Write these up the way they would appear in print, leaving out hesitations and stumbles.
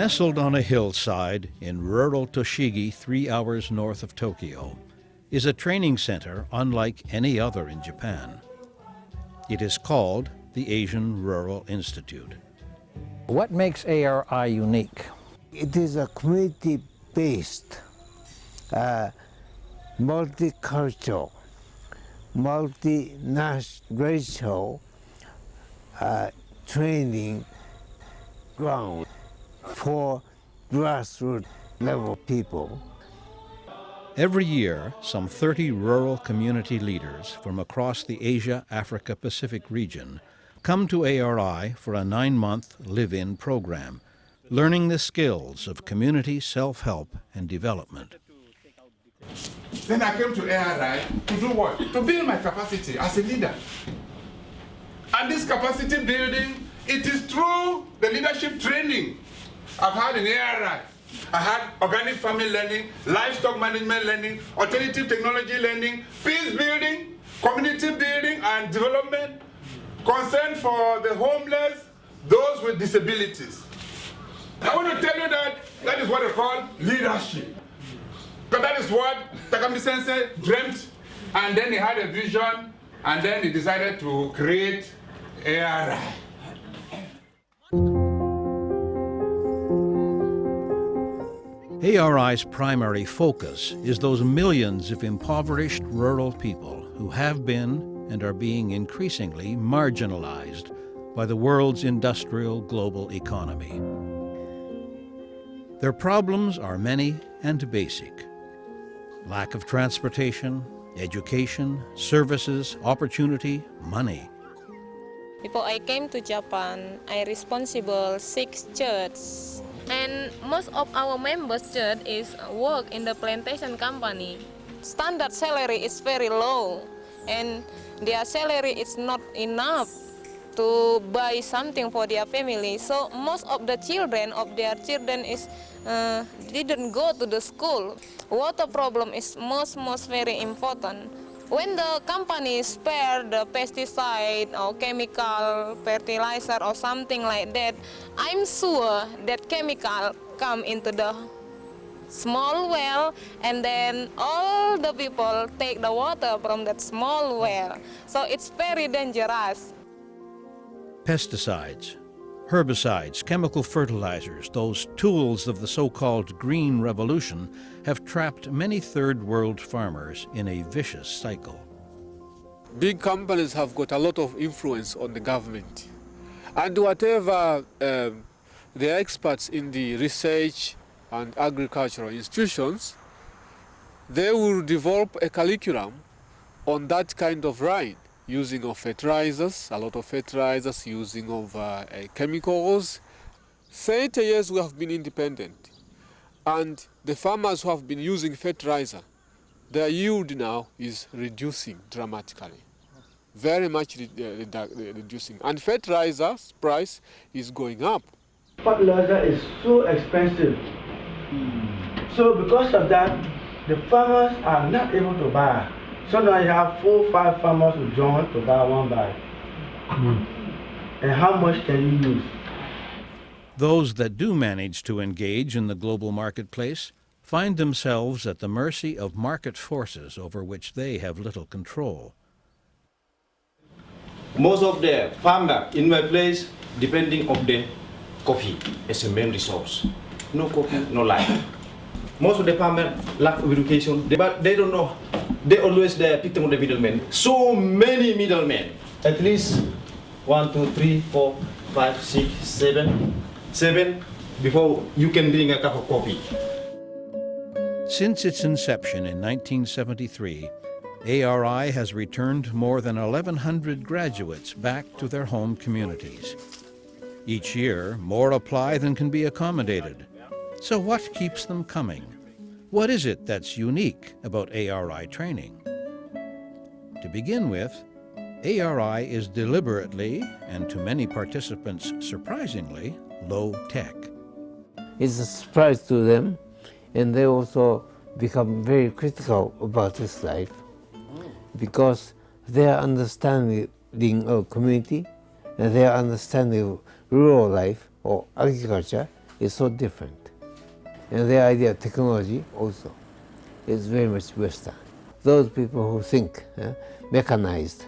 Nestled on a hillside in rural Toshigi, 3 hours north of Tokyo, is a training center unlike any other in Japan. It is called the Asian Rural Institute. What makes ARI unique? It is a community-based, multicultural, multiracial training ground for grassroots level people. Every year, some 30 rural community leaders from across the Asia-Africa-Pacific region come to ARI for a 9-month live-in program, learning the skills of community self-help and development. Then I came to ARI to do what? To build my capacity as a leader. And this capacity building, it is through the leadership training I've had in ARI. I had organic farming learning, livestock management learning, alternative technology learning, peace building, community building and development, concern for the homeless, those with disabilities. I want to tell you that that is what I call leadership. But that is what Takami Sensei dreamt, and then he had a vision, and then he decided to create ARI. ARI's primary focus is those millions of impoverished rural people who have been and are being increasingly marginalized by the world's industrial global economy. Their problems are many and basic: lack of transportation, education, services, opportunity, money. Before I came to Japan, I responsible 6 churches. And most of our members' church is work in the plantation company. Standard salary is very low, and their salary is not enough to buy something for their family. So most of the children of their children is didn't go to the school. Water problem is most very important. When the company spare the pesticide or chemical fertilizer or something like that, I'm sure that chemical come into the small well, and then all the people take the water from that small well. So it's very dangerous. Pesticides, herbicides, chemical fertilizers, those tools of the so-called Green Revolution, have trapped many third-world farmers in a vicious cycle. Big companies have got a lot of influence on the government. And whatever the experts in the research and agricultural institutions, they will develop a curriculum on that kind of line, using of fertilizers, a lot of fertilizers, using of chemicals. 30 years we have been independent, and the farmers who have been using fertilizer, their yield now is reducing dramatically, very much reducing, and fertilizer's price is going up. Fertilizer is so expensive. So because of that, the farmers are not able to buy. So now you have 4 or 5 farmers who join to buy one bag. And how much can you use? Those that do manage to engage in the global marketplace find themselves at the mercy of market forces over which they have little control. Most of the farmers in my place depending on the coffee as a main resource. No coffee, no life. Most of the farmers lack of education, but they don't know. They always the victim of the middlemen. So many middlemen. At least 1, 2, 3, 4, 5, 6, 7 before you can drink a cup of coffee. Since its inception in 1973, ARI has returned more than 1,100 graduates back to their home communities. Each year, more apply than can be accommodated. So what keeps them coming? What is it that's unique about ARI training? To begin with, ARI is deliberately, and to many participants surprisingly, low-tech. It's a surprise to them, and they also become very critical about this life because their understanding of community and their understanding of rural life or agriculture is so different. And their idea of technology also is very much Western. Those people who think mechanized,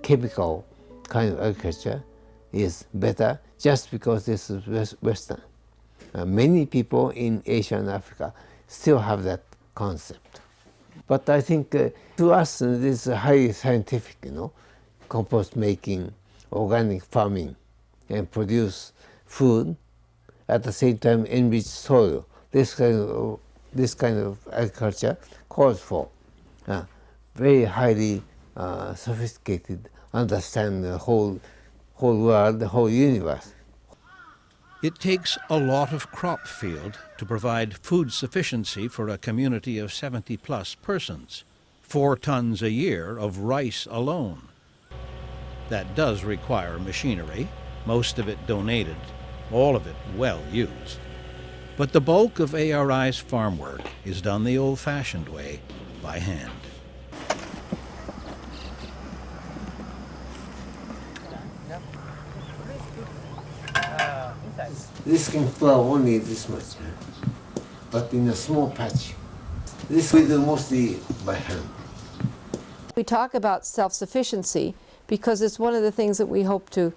chemical kind of agriculture is better just because this is Western. Many people in Asia and Africa still have that concept. But I think to us this is highly scientific, compost making, organic farming, and produce food, at the same time enrich soil. This kind of agriculture calls for very highly sophisticated understand the whole world, the whole universe. It takes a lot of crop field to provide food sufficiency for a community of 70-plus persons, 4 tons a year of rice alone. That does require machinery, most of it donated, all of it well used. But the bulk of ARI's farm work is done the old-fashioned way, by hand. This can plow only this much, but in a small patch. This we do mostly by hand. We talk about self-sufficiency because it's one of the things that we hope to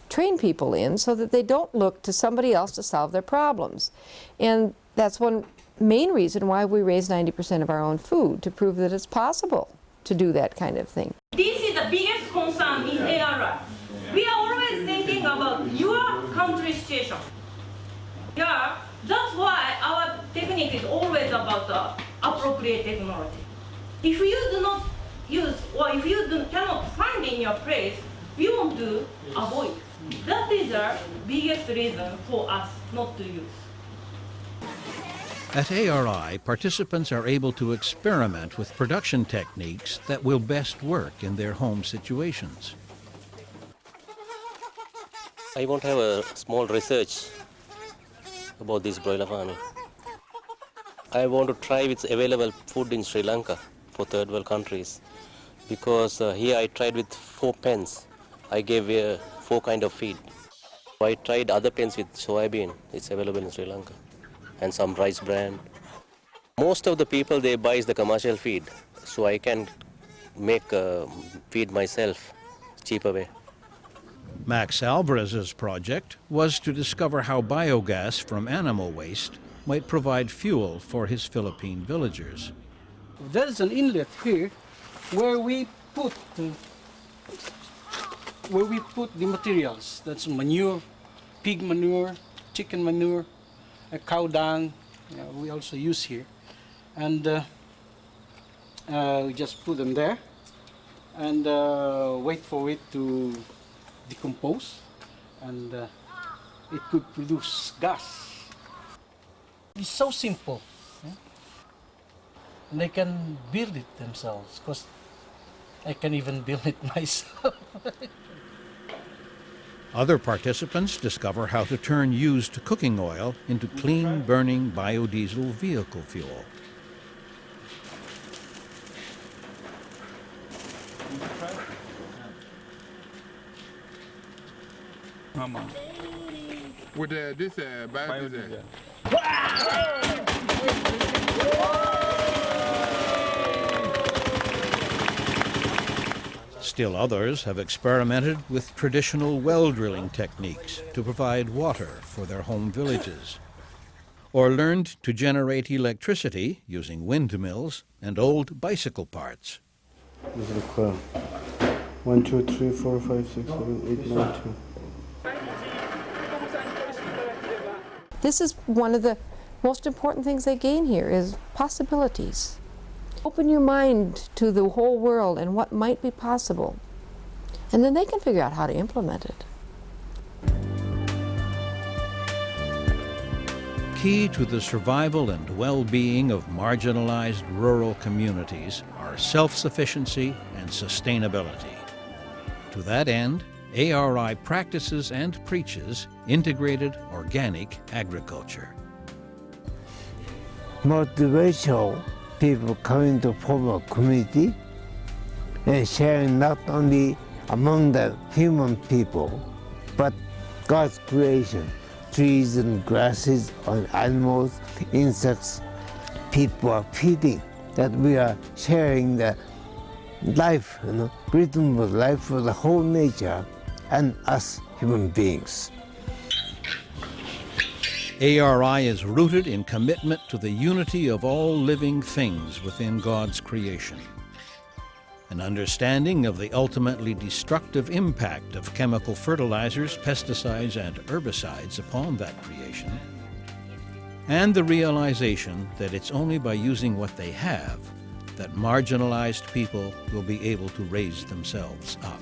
train people in so that they don't look to somebody else to solve their problems. And that's one main reason why we raise 90% of our own food, to prove that it's possible to do that kind of thing. This is the biggest concern in ARI. We are always thinking about your country's situation. Yeah, that's why our technique is always about the appropriate technology. If you do not use, or if you cannot find in your place, we want to avoid. That is the biggest reason for us not to use. At ARI, participants are able to experiment with production techniques that will best work in their home situations. I want to have a small research about this broiler farming. I want to try with available food in Sri Lanka for third world countries, because here I tried with 4 pens. I gave 4 kind of feed. I tried other pens with soybean. It's available in Sri Lanka, and some rice bran. Most of the people, they buy the commercial feed, so I can make feed myself cheaper way. Max Alvarez's project was to discover how biogas from animal waste might provide fuel for his Philippine villagers. There's an inlet here where we put the materials. That's manure, pig manure, chicken manure, cow dung. We also use here, and we just put them there and wait for it to decompose, and it could produce gas. It's so simple, and they can build it themselves, because I can even build it myself. Other participants discover how to turn used cooking oil into clean-burning biodiesel vehicle fuel. With this biodiesel. Still others have experimented with traditional well drilling techniques to provide water for their home villages, or learned to generate electricity using windmills and old bicycle parts. This is the coil. 1, 2, 3, 4, 5, 6, 7, 8, 9, 10. This is one of the most important things they gain here is possibilities. Open your mind to the whole world and what might be possible, and then they can figure out how to implement it. Key to the survival and well-being of marginalized rural communities are self-sufficiency and sustainability. To that end, ARI practices and preaches integrated organic agriculture. Motivational people coming to form a community and sharing not only among the human people, but God's creation trees and grasses, on animals, insects. People are feeding, that we are sharing the life, rhythm of life for the whole nature and us human beings. ARI is rooted in commitment to the unity of all living things within God's creation. An understanding of the ultimately destructive impact of chemical fertilizers, pesticides, and herbicides upon that creation, and the realization that it's only by using what they have that marginalized people will be able to raise themselves up.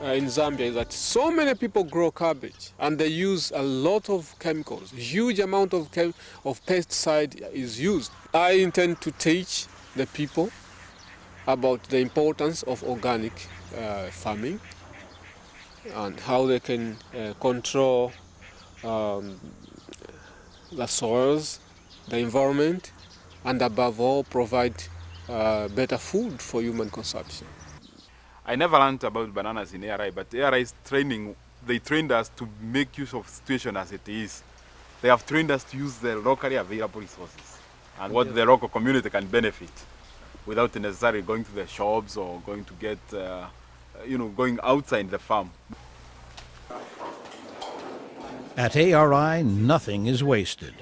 In Zambia is that so many people grow cabbage and they use a lot of chemicals. Huge amount of pesticide is used. I intend to teach the people about the importance of organic farming and how they can control the soils, the environment, and above all provide better food for human consumption. I never learned about bananas in ARI, but ARI's training, they trained us to make use of the situation as it is. They have trained us to use the locally available resources and what the local community can benefit without necessarily going to the shops or going to get, going outside the farm. At ARI, nothing is wasted.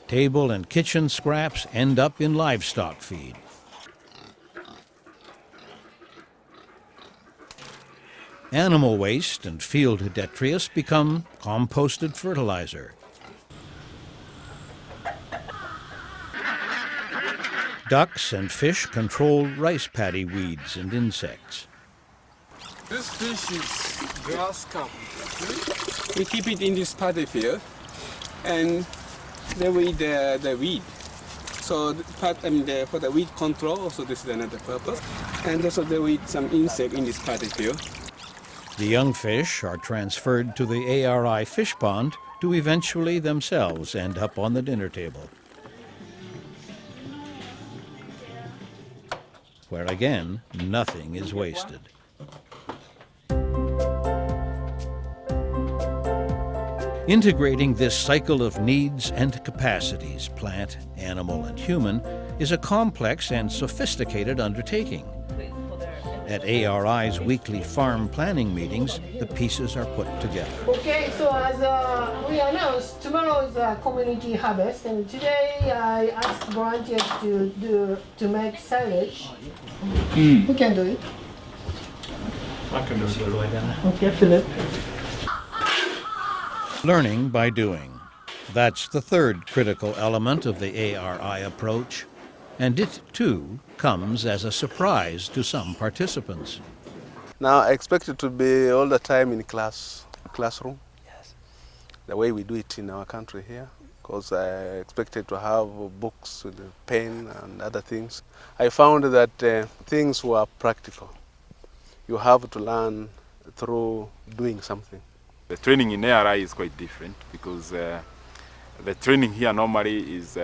Table and kitchen scraps end up in livestock feed. Animal waste and field detritus become composted fertilizer. Ducks and fish control rice paddy weeds and insects. This fish is grass carp. We keep it in this paddy field, and they will eat the weed. So for the weed control, also this is another purpose. And also they will eat some insect in this paddy field. The young fish are transferred to the ARI fish pond to eventually themselves end up on the dinner table, where again, nothing is wasted. Integrating this cycle of needs and capacities, plant, animal, and human, is a complex and sophisticated undertaking. At ARI's weekly farm planning meetings, the pieces are put together. Okay, so as we announced, tomorrow is a community harvest, and today I asked volunteers to make silage. Who can do it? I can do it. Okay, Philip. Learning by doing. That's the third critical element of the ARI approach, and it, too, comes as a surprise to some participants. Now, I expect it to be all the time in classroom. Yes. The way we do it in our country here, because I expected to have books with a pen and other things. I found that things were practical. You have to learn through doing something. The training in ARI is quite different because the training here normally is